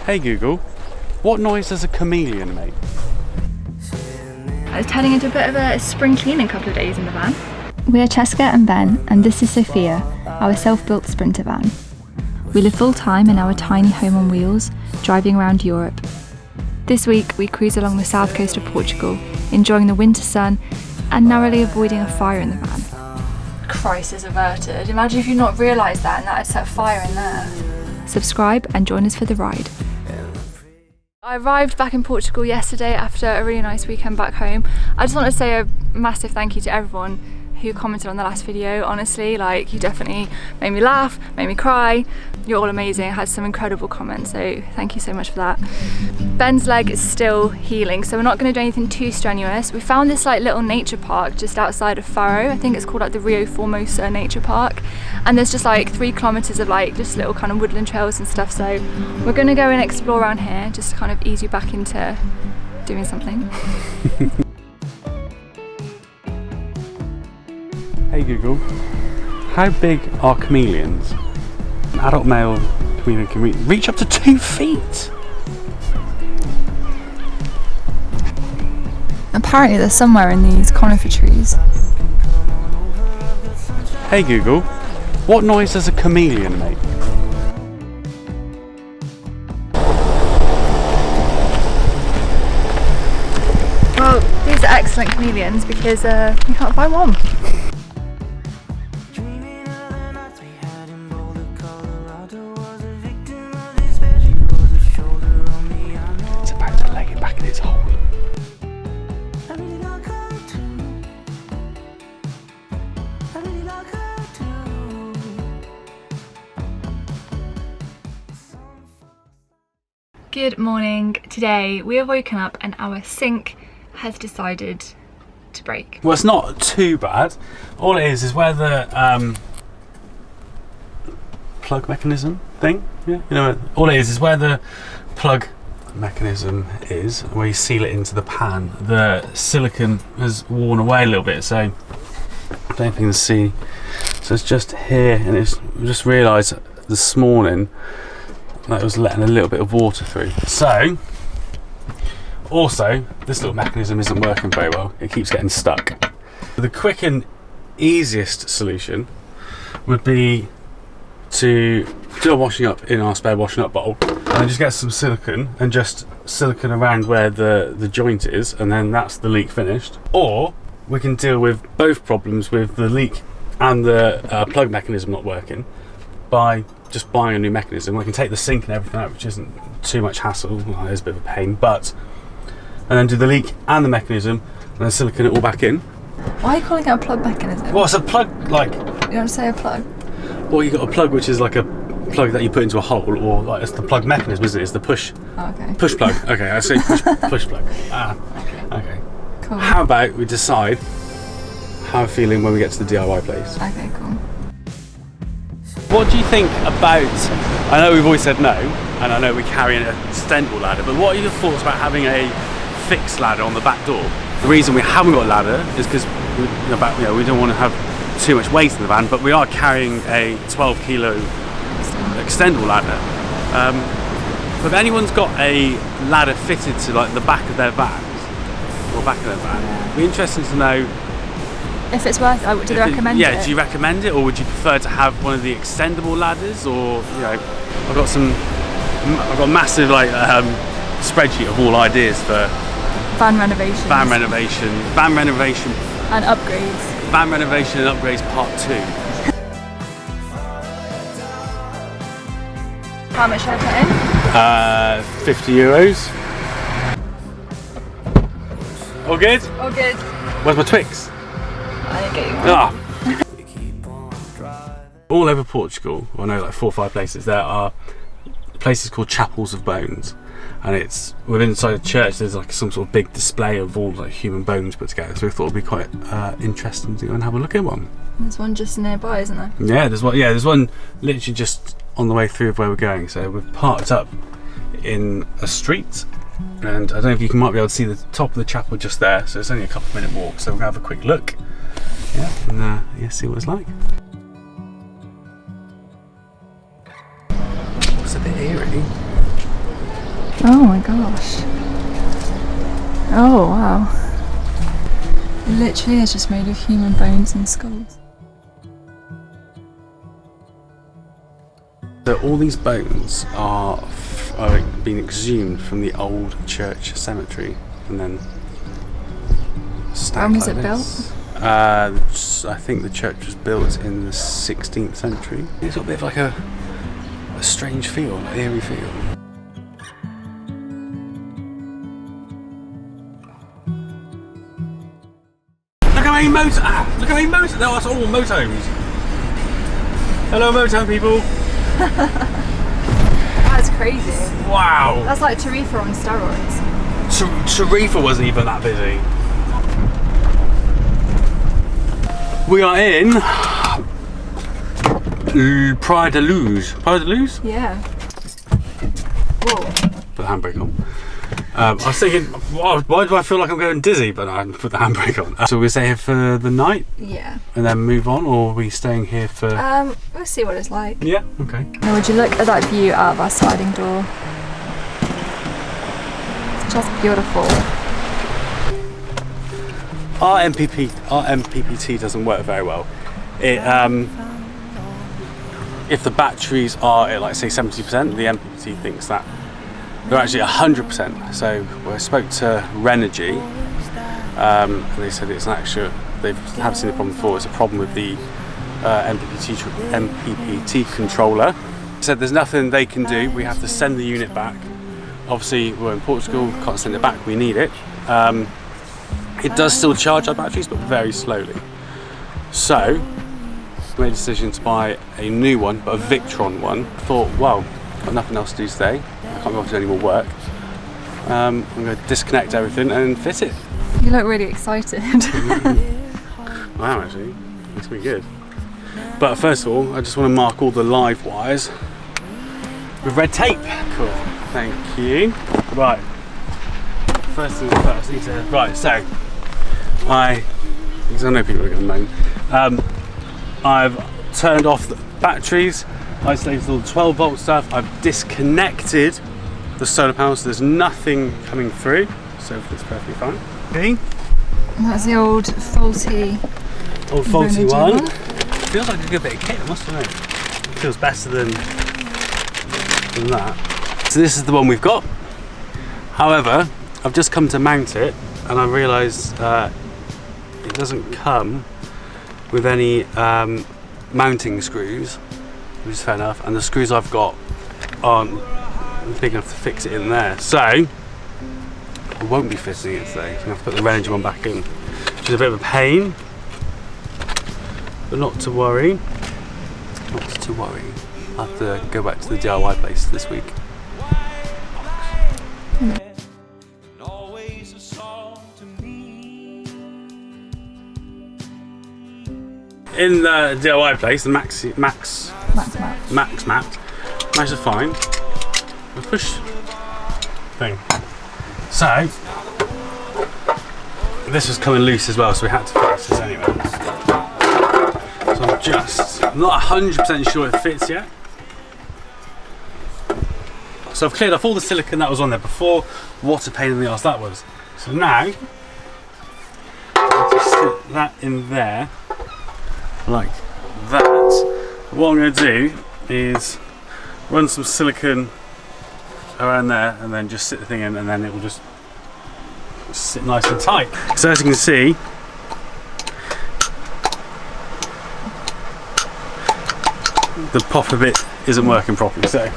Hey Google, what noise does a chameleon make? It's turning into a bit of a spring cleaning couple of days in the van. We are Chesca Ben, and this is Sophia, our self-built sprinter van. We live full-time in our tiny home on wheels, driving around Europe. This week we cruise along the south coast of Portugal, enjoying the winter sun and narrowly avoiding a fire in the van. Crisis averted. Imagine if you'd not realised that and that had set fire in there. Subscribe and join us for the ride. I arrived back in Portugal yesterday after a really nice weekend back home. I just want to say a massive thank you to everyone who commented on the last video. Honestly, like, you definitely made me laugh, made me cry. You're all amazing. I had some incredible comments, so thank you so much for that. Ben's leg is still healing, so we're not going to do anything too strenuous. We found this like little nature park just outside of Faro. I think it's called like the Rio Formosa Nature Park, and there's just like 3 kilometers of like just little kind of woodland trails and stuff, so we're going to go and explore around here just to kind of ease you back into doing something. Hey Google, how big are chameleons? An adult male chameleon can reach up to 2 feet. Apparently they're somewhere in these conifer trees. Hey Google, what noise does a chameleon make? Well, these are excellent chameleons because you can't find one. It's about to lay it back in its hole. Good morning. Today we have woken up and our sink has decided to break. Well, it's not too bad. All it is where the plug mechanism thing, yeah, you know, all it is where the plug mechanism is, where you seal it into the pan. The silicone has worn away a little bit, so I don't know if you can see. So it's just here, and we just realised this morning that it was letting a little bit of water through. So also this little mechanism isn't working very well. It keeps getting stuck. The quick and easiest solution would be to do a washing up in our spare washing up bowl, and then just get some silicone and just silicone around where the joint is, and then that's the leak finished. Or we can deal with both problems with the leak and the plug mechanism not working by just buying a new mechanism. We can take the sink and everything out, which isn't too much hassle. Well, it is a bit of a pain, and then do the leak and the mechanism and then silicone it all back in. Why are you calling it a plug mechanism? Well, it's a plug, like... You don't say a plug? Well, you got a plug which is like a plug that you put into a hole, or like it's the plug mechanism, isn't it? It's the push. Oh, okay. Push plug. Okay, I say push plug. Ah, okay. Cool. How about we decide how we're feeling when we get to the DIY place? Okay, cool. What do you think about, I know we've always said no, and I know we're carrying a extendable ladder, but what are your thoughts about having a fixed ladder on the back door? The reason we haven't got a ladder is because we don't want to have too much weight in the van, but we are carrying a 12 kilo extendable ladder. But if anyone's got a ladder fitted to like the back of their vans, or back of their van, it'd be interesting to know if it's worth it. Do they recommend it? Yeah, do you recommend it, or would you prefer to have one of the extendable ladders? Or, you know, I've got a massive like spreadsheet of all ideas for van renovation. Van renovation and upgrades. Van renovation and upgrades part 2. How much should I put in? €50. All good? All good. Where's my Twix? I didn't get you one. Ah. All over Portugal, I know like 4 or 5 places, there are places called chapels of bones, and it's within inside a church. There's like some sort of big display of all like human bones put together. So we thought it'd be quite interesting to go and have a look at one. There's one just nearby, isn't there? Yeah, there's one. Yeah, there's one literally just on the way through of where we're going. So we've parked up in a street, and I don't know if you might be able to see the top of the chapel just there. So it's only a couple-minute walk. So we're gonna have a quick look. Yeah, and see what it's like. It's a bit eerie. Oh my gosh. Oh wow. It literally is just made of human bones and skulls. So all these bones are being exhumed from the old church cemetery and then stacked. When was like it this. built? I think the church was built in the 16th century. It's got a bit of like a strange feel, an eerie feel. Look how many look how many motor, no, that's all motorhomes. Hello motorhome people. That's crazy. Wow. That's like Tarifa on steroids. Tarifa wasn't even that busy. We are in Praia da Luz. Praia da Luz? Yeah. Whoa. Put the handbrake on. I was thinking, why do I feel like I'm going dizzy? But I put the handbrake on. So we're staying here for the night? Yeah. And then move on, or are we staying here for... We'll see what it's like. Yeah, okay. Now would you look at that view out of our sliding door? It's just beautiful. Our MPPT doesn't work very well. It if the batteries are at like say 70%, the MPPT thinks that they're actually 100%. So I spoke to Renergy, and they said it's an actual. They have seen the problem before. It's a problem with the MPPT controller. They said there's nothing they can do. We have to send the unit back. Obviously, we're in Portugal. Can't send it back. We need it. It does still charge our batteries, but very slowly. So, we made a decision to buy a new one, but a Victron one. Thought, well, got nothing else to do today. I can't be able to do any more work. I'm going to disconnect everything and fit it. You look really excited. I am actually. It's going to be good. But first of all, I just want to mark all the live wires with red tape. Cool. Thank you. Right. First things first. Right. So, because I know people are going to moan. I've turned off the batteries. I saved all the 12 volt stuff. I've disconnected the solar panels, so there's nothing coming through. So it's perfectly fine. Okay. That's the old faulty one. Feels like a good bit of kit, I must admit. It feels better than that. So this is the one we've got. However, I've just come to mount it and I realised it doesn't come with any mounting screws, which is fair enough, and the screws I've got aren't big enough to fix it in there. So I won't be fitting it today. So I'm going to have to put the Renergy one back in, which is a bit of a pain, but not to worry. Not to worry. I'll have to go back to the DIY place this week. In the DIY place, the Max Mat, managed to find a push thing. So this was coming loose as well, so we had to fix this anyway. So I'm not 100% sure it fits yet. So I've cleared off all the silicone that was on there before. What a pain in the arse that was. So now I'll just stick that in there. Like that. What I'm going to do is run some silicone around there and then just sit the thing in, and then it will just sit nice and tight. So as you can see, the popper bit isn't working properly, so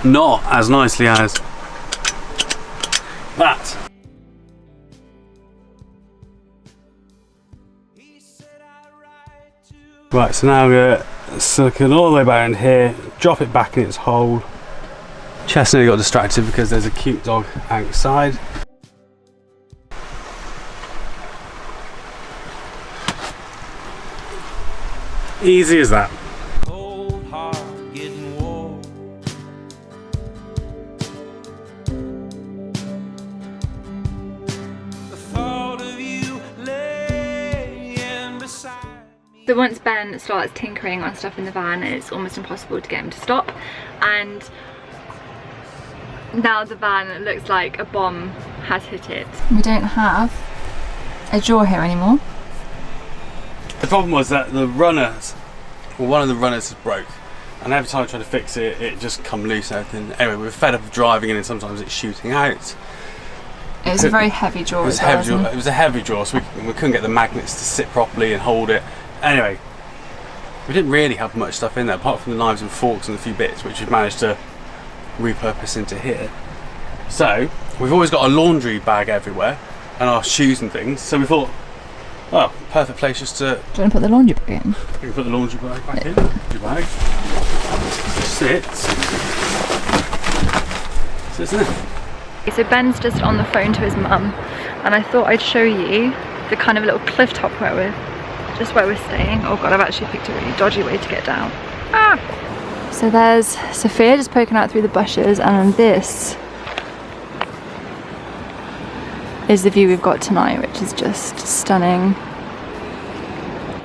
not as nicely as that. Right, so now I'm going to silicone all the way around here, drop it back in its hole. Chess nearly got distracted because there's a cute dog outside. Easy as that. Cold heart getting warm. The thought of you laying beside me. So once Ben starts tinkering on stuff in the van, it's almost impossible to get him to stop, and now the van looks like a bomb has hit it. We don't have a drawer here anymore. The problem was that the runners, well, one of the runners is broke, and every time I try to fix it, it just come loose and everything. Anyway, we were fed up of driving in, and sometimes it's shooting out. It was a very heavy drawer. It was a heavy drawer, so we couldn't get the magnets to sit properly and hold it. Anyway, we didn't really have much stuff in there, apart from the knives and forks and a few bits, which we've managed to repurpose into here. So we've always got a laundry bag everywhere, and our shoes and things. So we thought, well, perfect place just to. Do you want to put the laundry bag in? We can put the laundry bag back in. Laundry bag sits in there. So Ben's just on the phone to his mum, and I thought I'd show you the kind of little cliff top where we're staying. Oh god, I've actually picked a really dodgy way to get down. Ah! So there's Sophia just poking out through the bushes, and this is the view we've got tonight, which is just stunning.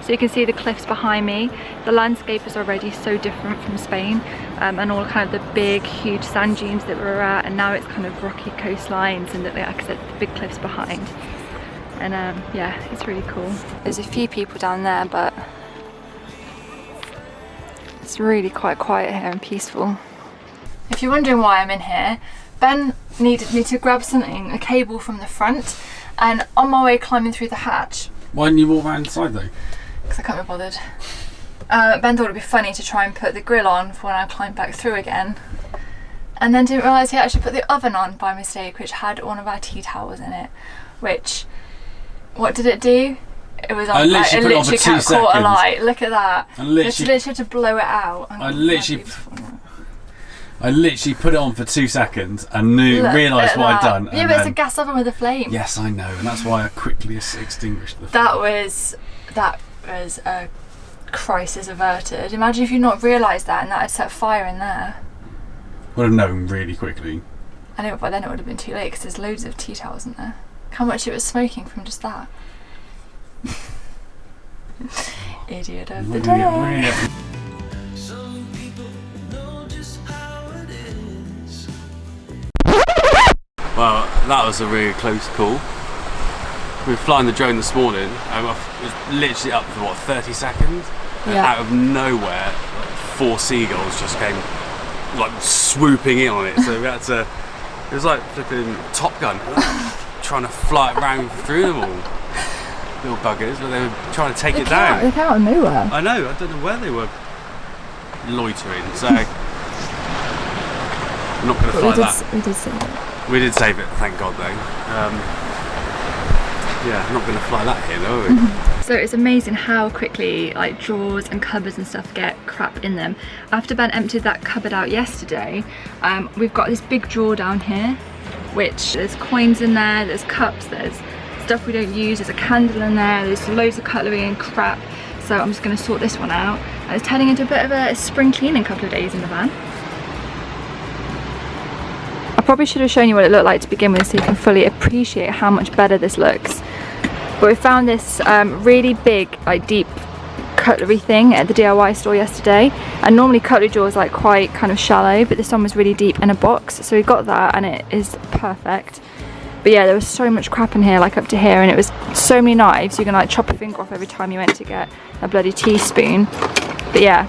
So you can see the cliffs behind me. The landscape is already so different from Spain, and all kind of the big huge sand dunes that we were at, and now it's kind of rocky coastlines and like I said, the big cliffs behind. And yeah, it's really cool. There's a few people down there, but it's really quite quiet here and peaceful. If you're wondering why I'm in here, Ben needed me to grab something, a cable from the front, and on my way climbing through the hatch. Why didn't you walk around inside though? Because I can't be bothered. Ben thought it'd be funny to try and put the grill on for when I climb back through again, and then didn't realise he actually put the oven on by mistake, which had one of our tea towels in it. Which, what did it do? It was on. I literally put it on for 2 caught a seconds. light. Look at that. I Literally had to blow it out. I literally put it on for 2 seconds and realised what I'd done. Yeah, but it's a gas oven with a flame. Yes, I know, and that's why I quickly extinguished the flame. That was a crisis averted. Imagine if you'd not realised that and that had set fire in there. Would have known really quickly. I know, but then it would have been too late because there's loads of tea towels in there. How much it was smoking from just that. Idiot of the day. Some people know just how it is. Well, that was a really close call. We were flying the drone this morning, and it was literally up for what, 30 seconds? And Yeah. out of nowhere, 4 seagulls just came like swooping in on it. So we had to, it was like flipping Top Gun, trying to fly it round through them all. Little buggers, but they were trying to take it down. They came out of nowhere. I know, I don't know where they were loitering, so I'm not going to fly that. We did save it. We did save it, thank God though. Yeah, I'm not going to fly that here though, are we? So it's amazing how quickly like drawers and cupboards and stuff get crap in them. After Ben emptied that cupboard out yesterday, we've got this big drawer down here, which there's coins in there, there's cups, there's stuff we don't use, there's a candle in there, there's loads of cutlery and crap. So I'm just going to sort this one out. And it's turning into a bit of a spring cleaning couple of days in the van. I probably should have shown you what it looked like to begin with so you can fully appreciate how much better this looks. But we found this really big, like deep cutlery thing at the DIY store yesterday, and normally cutlery drawers like quite kind of shallow, but this one was really deep in a box, so we got that and it is perfect. But yeah, there was so much crap in here, like up to here, and it was so many knives, you can like chop a finger off every time you went to get a bloody teaspoon. But yeah,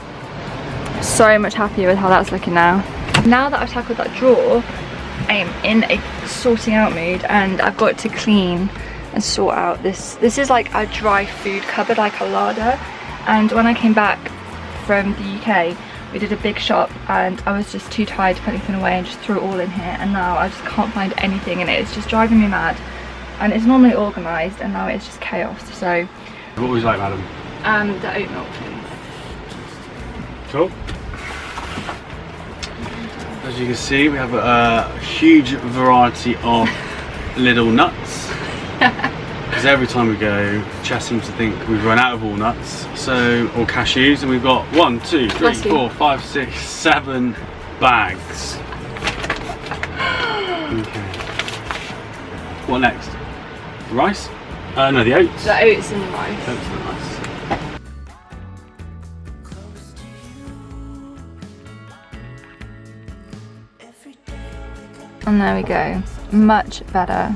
so much happier with how that's looking now. Now that I've tackled that drawer, I am in a sorting out mood, and I've got to clean and sort out this. This is like a dry food cupboard, like a larder. And when I came back from the UK, we did a big shop, and I was just too tired to put anything away and just threw it all in here. And now I just can't find anything in it. It's just driving me mad. And it's normally organised, and now it's just chaos. So, What would you like, madam? the oat milk, please. Cool. As you can see, we have a huge variety of little nuts. Because every time we go, Chess seems to think we've run out of all nuts, or cashews, and we've got 1, 2, 3, 4, 5, 6, 7 bags. Okay. What next? The rice? No, the oats. The oats and the rice. Oats and the rice. Every day we got And there we go, much better.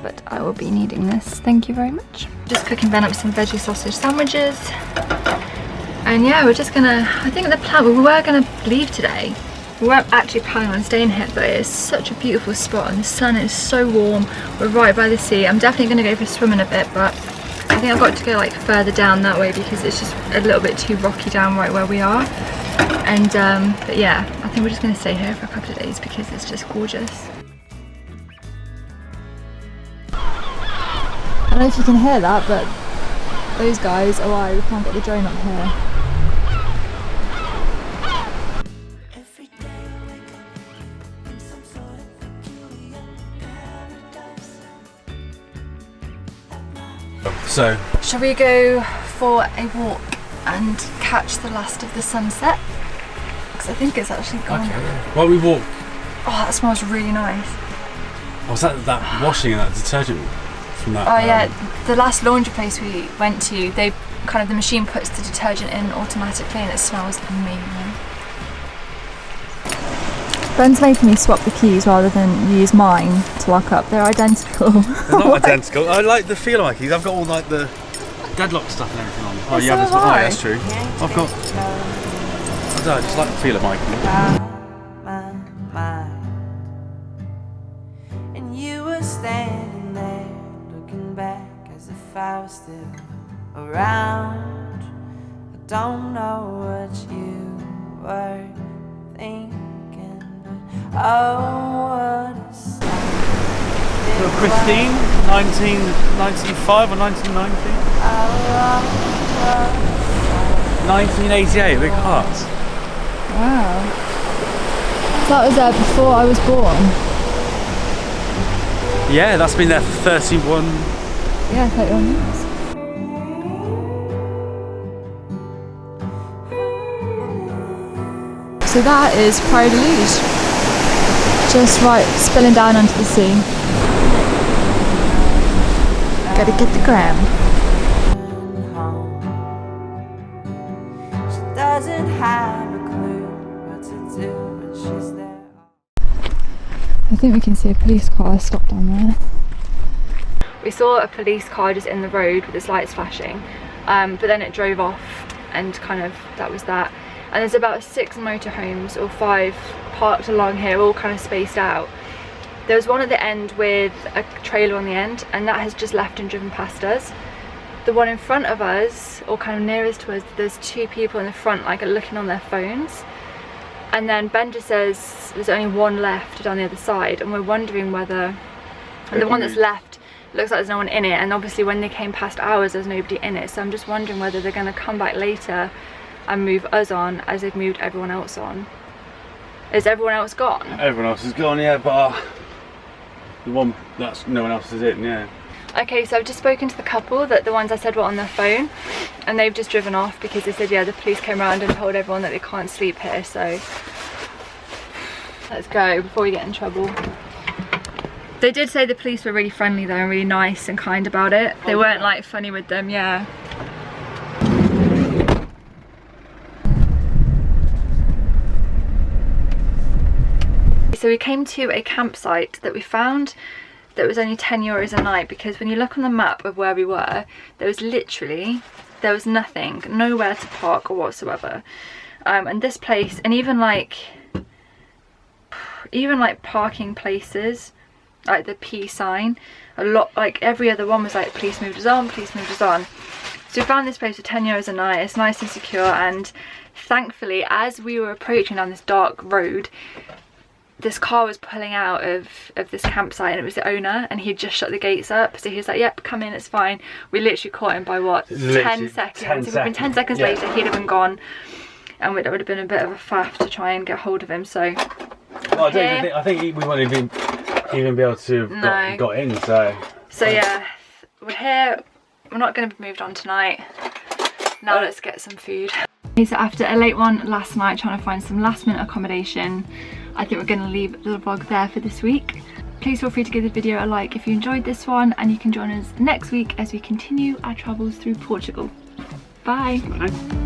But I will be needing this, thank you very much. Just cooking Ben up some veggie sausage sandwiches. And yeah, we're just gonna, I think the plan, we were gonna leave today. We weren't actually planning on staying here, but it's such a beautiful spot and the sun is so warm. We're right by the sea. I'm definitely gonna go for a swim in a bit, but I think I've got to go like further down that way because it's just a little bit too rocky down right where we are. And but yeah, I think we're just gonna stay here for a couple of days because it's just gorgeous. I don't know if you can hear that, but those guys are why we can't get the drone up here. So, shall we go for a walk and catch the last of the sunset? Because I think it's actually gone. okay. While we walk, Oh, that smells really nice. was that washing and that detergent from that? Oh yeah, the last laundry place we went to, they kind of, the machine puts the detergent in automatically and it smells amazing. Ben's making me swap the keys rather than use mine to lock up. They're identical. They're not identical. I like the feel of my keys. I've got all like the deadlock stuff and everything on. Oh yeah, so have I. that's true. I've got. I don't know, I just like the feel of my keys. And you were standing there looking back as if I was still around. I don't know what you were thinking, but oh, what a sight. So Christine, 1995 or 1990? 1988, big hearts. Wow. That was there before I was born. Yeah, that's been there for 31. Yeah, 31 years. So that is Pride Luge. Just right, spilling down onto the sea. Gotta get the gram. She doesn't have a clue what to do when she's there. I think we can see a police car stopped down there. We saw a police car just in the road with its lights flashing, but then it drove off and kind of that was that. And there's about 6 motorhomes or 5 parked along here, all kind of spaced out. There's one at the end with a trailer on the end, and that has just left and driven past us. The one in front of us, or kind of nearest to us, there's 2 people in the front like looking on their phones. And then Ben just says there's only one left down the other side, and we're wondering whether, and the one that's left looks like there's no one in it, and obviously when they came past ours there's nobody in it, so I'm just wondering whether they're going to come back later and move us on as they've moved everyone else on. Is everyone else gone? Everyone else is gone, yeah, but the one that's no one else is in, yeah. Okay, so I've just spoken to the couple, that the ones I said were on their phone, and they've just driven off because they said, yeah, the police came around and told everyone that they can't sleep here, so let's go before we get in trouble. They did say the police were really friendly though and really nice and kind about it. They weren't like funny with them, yeah. So we came to a campsite that we found that was only €10 a night, because when you look on the map of where we were, there was nothing, nowhere to park or whatsoever. And this place, and even like parking places, like the P sign, a lot, like every other one was like police moved us on, police moved us on. So we found this place for €10 a night. It's nice and secure, and thankfully as we were approaching down this dark road, this car was pulling out of this campsite, and it was the owner, and he'd just shut the gates up, so he was like, yep, come in, it's fine. We literally caught him by what, 10 seconds. If it had been 10 seconds later, he'd have been gone, and it would have been a bit of a faff to try and get hold of him. So well, I think we wouldn't even be able to have got in, so yeah, we're here. We're not going to be moved on tonight. Now let's get some food. Okay, so after a late one last night trying to find some last minute accommodation, I think we're going to leave the vlog there for this week. Please feel free to give the video a like if you enjoyed this one, and you can join us next week as we continue our travels through Portugal. Bye! Bye.